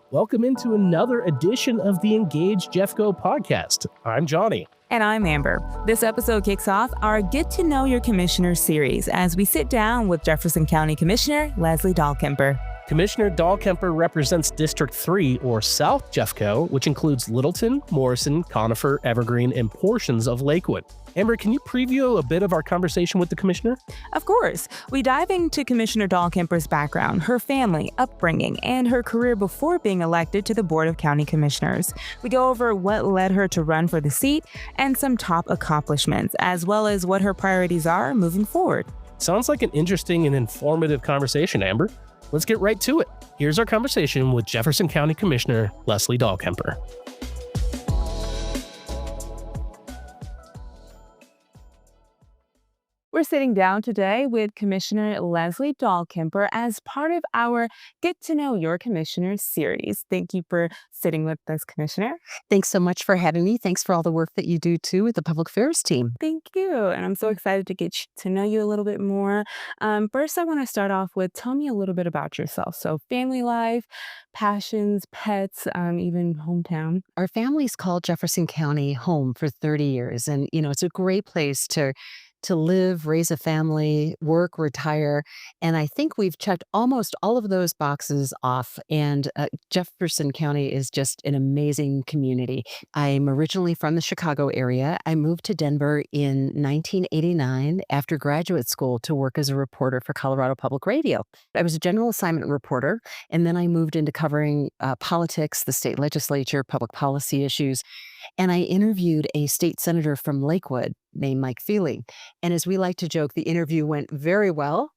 Welcome into another edition of the Engage Jeffco Podcast. I'm Johnny. And I'm Amber. This episode kicks off our Get to Know Your Commissioner series as we sit down with Jefferson County Commissioner Lesley Dahlkemper. Commissioner Dahlkemper represents District 3, or South Jeffco, which includes Littleton, Morrison, Conifer, Evergreen, and portions of Lakewood. Amber, can you preview a bit of our conversation with the commissioner? Of course. We dive into Commissioner Dahlkemper's background, her family, upbringing, and her career before being elected to the Board of County Commissioners. We go over what led her to run for the seat and some top accomplishments, as well as what her priorities are moving forward. Sounds like an interesting and informative conversation, Amber. Let's get right to it. Here's our conversation with Jefferson County Commissioner Lesley Dahlkemper. We're sitting down today with Commissioner Lesley Dahlkemper as part of our Get to Know Your Commissioner series. Thank you for sitting with us, Commissioner. Thanks so much for having me. Thanks for all the work that you do, too, with the public affairs team. Thank you. And I'm so excited to get to know you a little bit more. First, I want to start off with, tell me a little bit about yourself. So family life, passions, pets, even hometown. Our family's called Jefferson County home for 30 years. And, it's a great place to live, raise a family, work, retire. And I think we've checked almost all of those boxes off. And Jefferson County is just an amazing community. I'm originally from the Chicago area. I moved to Denver in 1989 after graduate school to work as a reporter for Colorado Public Radio. I was a general assignment reporter, and then I moved into covering politics, the state legislature, public policy issues. And I interviewed a state senator from Lakewood named Mike Feely. And as we like to joke, the interview went very well.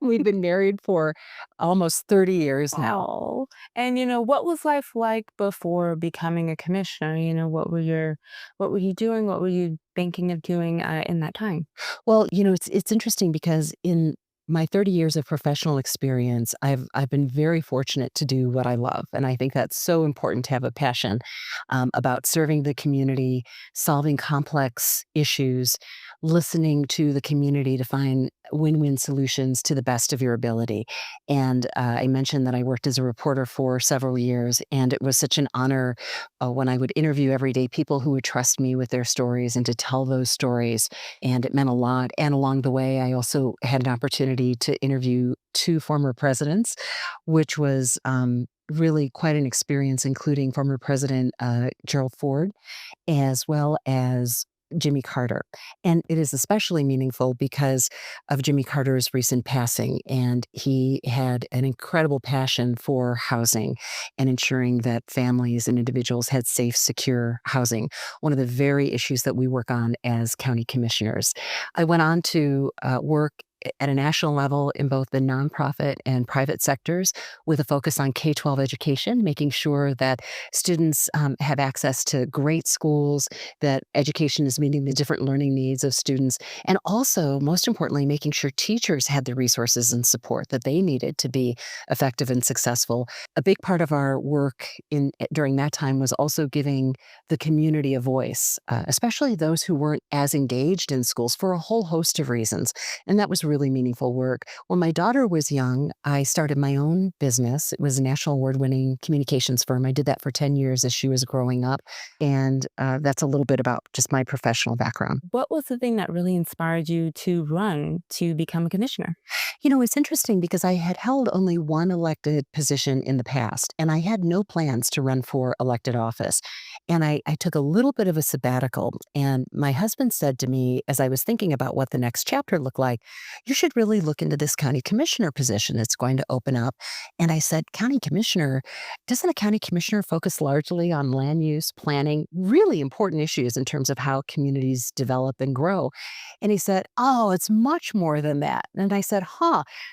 We've been married for almost 30 years now. Wow. And, what was life like before becoming a commissioner? What were you doing? What were you thinking of doing in that time? Well, it's interesting because in my 30 years of professional experience, I've been very fortunate to do what I love. And I think that's so important to have a passion about serving the community, solving complex issues, listening to the community to find win-win solutions to the best of your ability. And I mentioned that I worked as a reporter for several years, and it was such an honor when I would interview everyday people who would trust me with their stories and to tell those stories. And it meant a lot. And along the way, I also had an opportunity to interview two former presidents, which was really quite an experience, including former President Gerald Ford, as well as Jimmy Carter. And it is especially meaningful because of Jimmy Carter's recent passing. And he had an incredible passion for housing and ensuring that families and individuals had safe, secure housing, one of the very issues that we work on as county commissioners. I went on to work at a national level in both the nonprofit and private sectors with a focus on K-12 education, making sure that students have access to great schools, that education is meeting the different learning needs of students, and also, most importantly, making sure teachers had the resources and support that they needed to be effective and successful. A big part of our work during that time was also giving the community a voice, especially those who weren't as engaged in schools for a whole host of reasons. And that was really meaningful work. When my daughter was young, I started my own business. It was a national award-winning communications firm. I did that for 10 years as she was growing up. And that's a little bit about just my professional background. What was the thing that really inspired you to run to become a commissioner? It's interesting because I had held only one elected position in the past, and I had no plans to run for elected office. And I took a little bit of a sabbatical. And my husband said to me, as I was thinking about what the next chapter looked like, you should really look into this county commissioner position that's going to open up. And I said, county commissioner, doesn't a county commissioner focus largely on land use, planning, really important issues in terms of how communities develop and grow? And he said, oh, it's much more than that. And I said,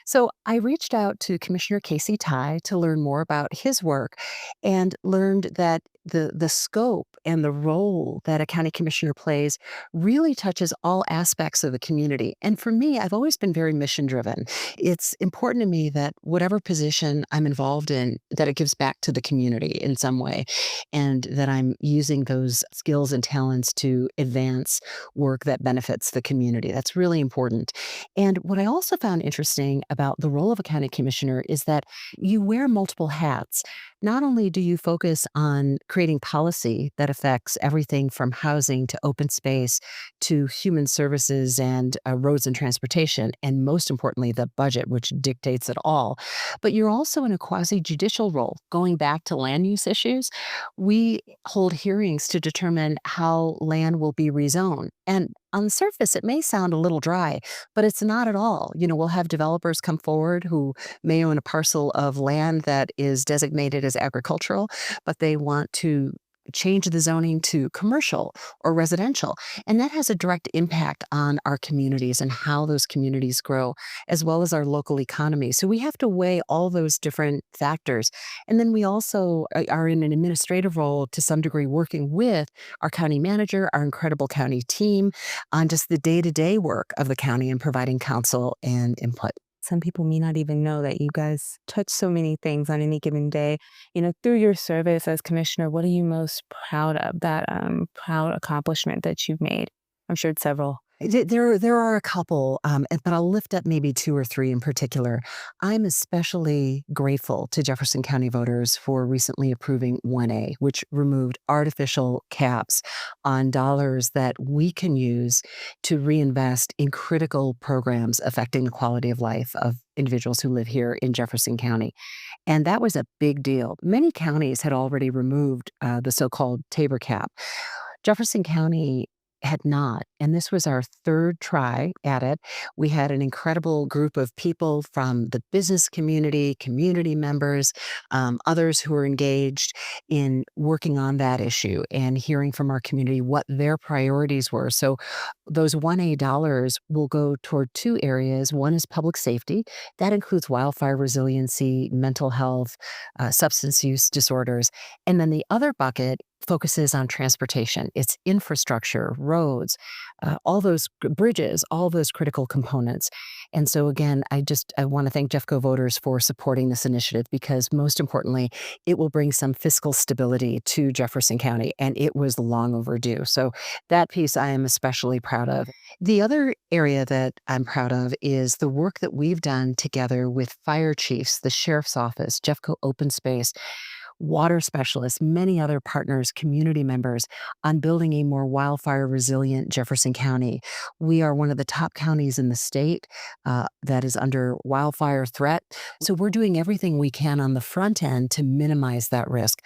So I reached out to Commissioner Casey Ty to learn more about his work and learned that the scope and the role that a county commissioner plays really touches all aspects of the community. And for me, I've always been very mission driven. It's important to me that whatever position I'm involved in, that it gives back to the community in some way, and that I'm using those skills and talents to advance work that benefits the community. That's really important. And what I also found interesting about the role of a county commissioner is that you wear multiple hats. Not only do you focus on creating policy that affects everything from housing to open space to human services and roads and transportation, and most importantly, the budget, which dictates it all, but you're also in a quasi judicial role. Going back to land use issues, we hold hearings to determine how land will be rezoned. And on the surface, it may sound a little dry, but it's not at all. We'll have developers come forward who may own a parcel of land that is designated as agricultural, but they want to change the zoning to commercial or residential. And that has a direct impact on our communities and how those communities grow, as well as our local economy. So we have to weigh all those different factors. And then we also are in an administrative role to some degree, working with our county manager, our incredible county team on just the day-to-day work of the county and providing counsel and input. Some people may not even know that you guys touch so many things on any given day. Through your service as commissioner, what are you most proud of, that proud accomplishment that you've made? I'm sure it's several. There are a couple, but I'll lift up maybe two or three in particular. I'm especially grateful to Jefferson County voters for recently approving 1A, which removed artificial caps on dollars that we can use to reinvest in critical programs affecting the quality of life of individuals who live here in Jefferson County. And that was a big deal. Many counties had already removed the so-called Tabor cap. Jefferson County had not. And this was our third try at it. We had an incredible group of people from the business community, community members, others who were engaged in working on that issue and hearing from our community what their priorities were. So those 1A dollars will go toward two areas. One is public safety. That includes wildfire resiliency, mental health, substance use disorders. And then the other bucket focuses on transportation. It's infrastructure, roads, all those bridges, all those critical components. And so again, I want to thank Jeffco voters for supporting this initiative, because most importantly, it will bring some fiscal stability to Jefferson County, and it was long overdue. So that piece I am especially proud of. The other area that I'm proud of is the work that we've done together with fire chiefs, the sheriff's office, Jeffco Open Space, water specialists, many other partners, community members, on building a more wildfire resilient Jefferson County. We are one of the top counties in the state that is under wildfire threat. So we're doing everything we can on the front end to minimize that risk.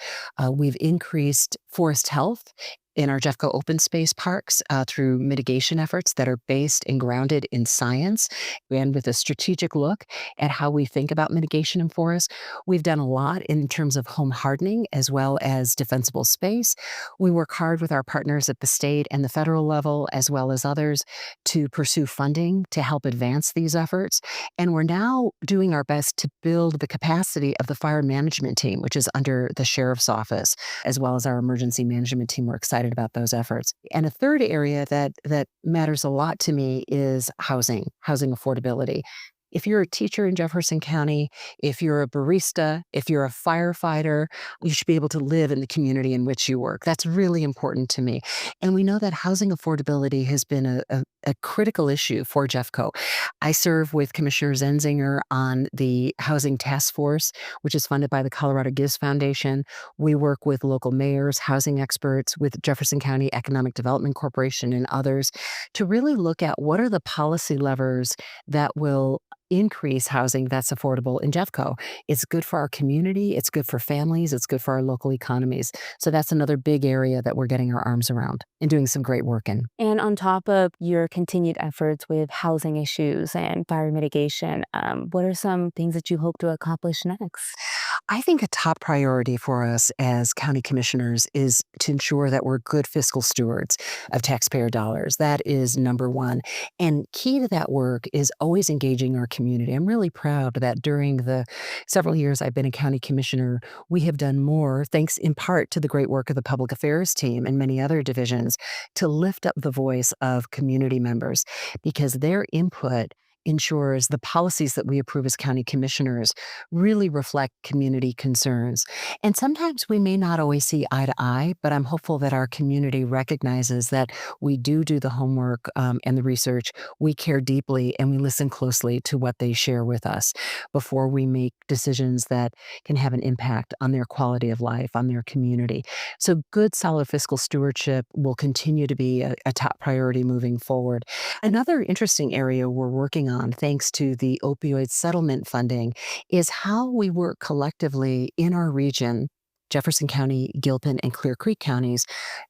We've increased forest health in our Jeffco open space parks through mitigation efforts that are based and grounded in science, and with a strategic look at how we think about mitigation in forests. We've done a lot in terms of home hardening as well as defensible space. We work hard with our partners at the state and the federal level, as well as others, to pursue funding to help advance these efforts. And we're now doing our best to build the capacity of the fire management team, which is under the sheriff's office, as well as our emergency management team. We're excited about those efforts. And a third area that matters a lot to me is housing affordability. If you're a teacher in Jefferson County, if you're a barista, if you're a firefighter, you should be able to live in the community in which you work. That's really important to me. And we know that housing affordability has been a critical issue for Jeffco. I serve with Commissioner Zenzinger on the Housing Task Force, which is funded by the Colorado Gives Foundation. We work with local mayors, housing experts, with Jefferson County Economic Development Corporation and others to really look at what are the policy levers that will increase housing that's affordable in Jeffco. It's good for our community, it's good for families, it's good for our local economies. So that's another big area that we're getting our arms around and doing some great work in. And on top of your continued efforts with housing issues and fire mitigation, what are some things that you hope to accomplish next? I think a top priority for us as county commissioners is to ensure that we're good fiscal stewards of taxpayer dollars. That is number one. And key to that work is always engaging our community. I'm really proud that during the several years I've been a county commissioner, we have done more, thanks in part to the great work of the public affairs team and many other divisions, to lift up the voice of community members because their input ensures the policies that we approve as county commissioners really reflect community concerns. And sometimes we may not always see eye to eye, but I'm hopeful that our community recognizes that we do the homework and the research. We care deeply and we listen closely to what they share with us before we make decisions that can have an impact on their quality of life, on their community. So good, solid fiscal stewardship will continue to be a top priority moving forward. Another interesting area we're working on, thanks to the opioid settlement funding, is how we work collectively in our region, Jefferson County, Gilpin, and Clear Creek counties,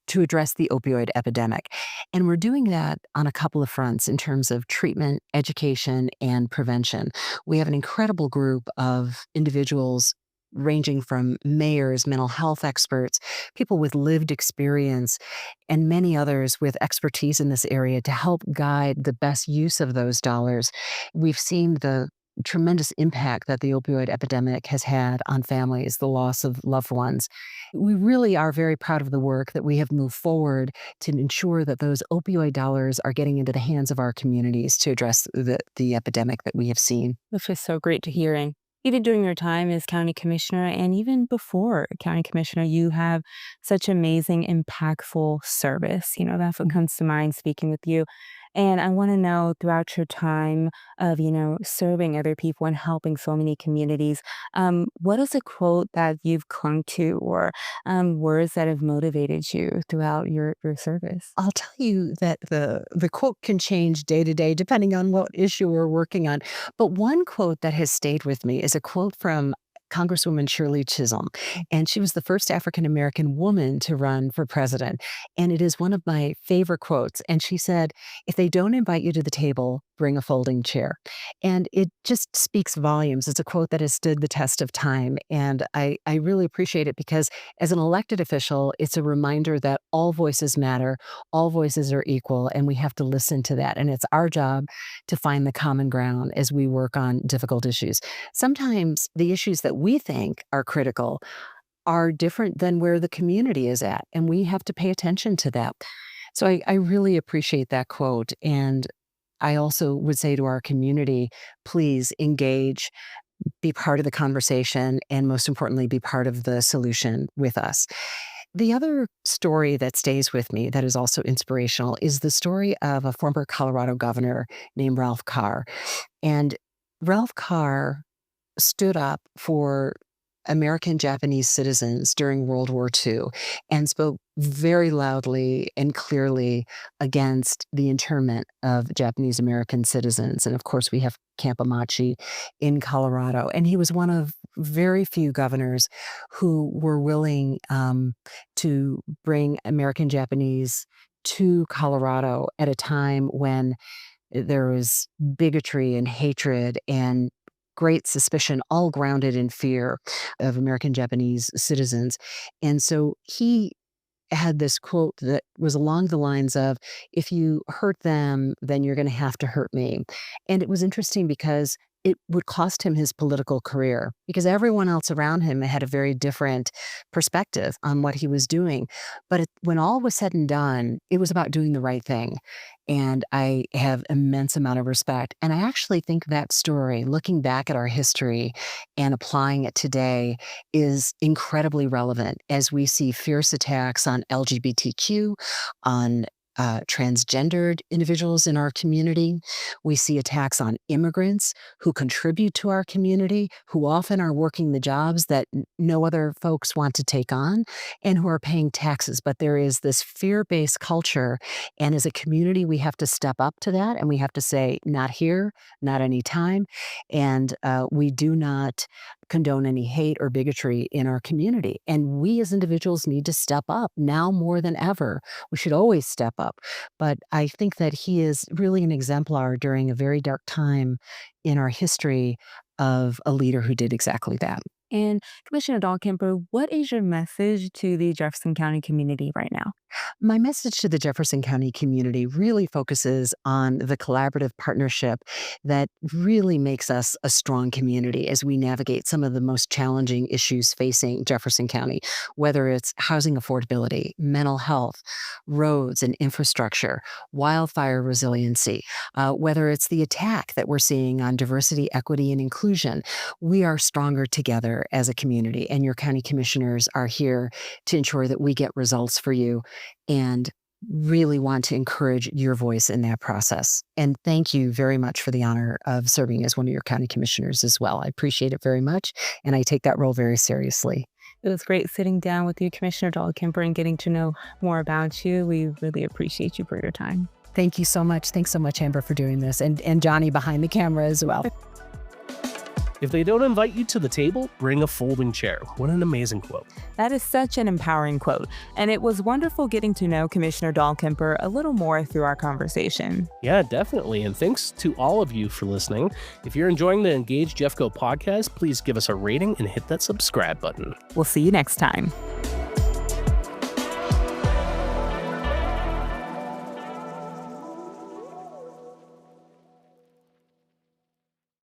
to address the opioid epidemic. And we're doing that on a couple of fronts in terms of treatment, education, and prevention. We have an incredible group of individuals ranging from mayors, mental health experts, people with lived experience, and many others with expertise in this area to help guide the best use of those dollars. We've seen the tremendous impact that the opioid epidemic has had on families, the loss of loved ones. We really are very proud of the work that we have moved forward to ensure that those opioid dollars are getting into the hands of our communities to address the epidemic that we have seen. Which is so great to hear. And even during your time as county commissioner and even before county commissioner, you have such amazing, impactful service. That's what comes to mind speaking with you. And I want to know throughout your time of, serving other people and helping so many communities, what is a quote that you've clung to or words that have motivated you throughout your service? I'll tell you that the quote can change day to day depending on what issue we're working on. But one quote that has stayed with me is a quote from Congresswoman Shirley Chisholm, and she was the first African American woman to run for president. And it is one of my favorite quotes. And she said, "If they don't invite you to the table, bring a folding chair." And it just speaks volumes. It's a quote that has stood the test of time. And I really appreciate it because as an elected official, it's a reminder that all voices matter, all voices are equal, and we have to listen to that. And it's our job to find the common ground as we work on difficult issues. Sometimes the issues that we think are critical are different than where the community is at, and we have to pay attention to that. So I really appreciate that quote. And I also would say to our community, please engage, be part of the conversation, and most importantly, be part of the solution with us. The other story that stays with me that is also inspirational is the story of a former Colorado governor named Ralph Carr. And Ralph Carr stood up for American Japanese citizens during World War II and spoke very loudly and clearly against the internment of Japanese American citizens. And of course, we have Camp Amachi in Colorado. And he was one of very few governors who were willing to bring American Japanese to Colorado at a time when there was bigotry and hatred and great suspicion, all grounded in fear of American Japanese citizens. And so he had this quote that was along the lines of, "If you hurt them, then you're going to have to hurt me." And it was interesting because it would cost him his political career because everyone else around him had a very different perspective on what he was doing. But when all was said and done, it was about doing the right thing. And I have immense amount of respect. And I actually think that story, looking back at our history and applying it today, is incredibly relevant as we see fierce attacks on LGBTQ, on transgendered individuals in our community. We see attacks on immigrants who contribute to our community, who often are working the jobs that no other folks want to take on, and who are paying taxes. But there is this fear-based culture, and as a community, we have to step up to that, and we have to say, not here, not anytime, and we do not condone any hate or bigotry in our community. And we as individuals need to step up now more than ever. We should always step up. But I think that he is really an exemplar during a very dark time in our history of a leader who did exactly that. And Commissioner Dahlkemper, what is your message to the Jefferson County community right now? My message to the Jefferson County community really focuses on the collaborative partnership that really makes us a strong community as we navigate some of the most challenging issues facing Jefferson County, whether it's housing affordability, mental health, roads and infrastructure, wildfire resiliency, whether it's the attack that we're seeing on diversity, equity, and inclusion. We are stronger together as a community, and your county commissioners are here to ensure that we get results for you and really want to encourage your voice in that process. And thank you very much for the honor of serving as one of your county commissioners as well. I appreciate it very much, and I take that role very seriously. It was great sitting down with you, Commissioner Dahlkemper, and getting to know more about you. We really appreciate you for your time. Thank you so much. Thanks so much, Amber, for doing this, and Johnny behind the camera as well. If they don't invite you to the table, bring a folding chair. What an amazing quote. That is such an empowering quote, and it was wonderful getting to know Commissioner Dahlkemper a little more through our conversation. Yeah, definitely. And thanks to all of you for listening. If you're enjoying the Engage Jeffco podcast, please give us a rating and hit that subscribe button. We'll see you next time.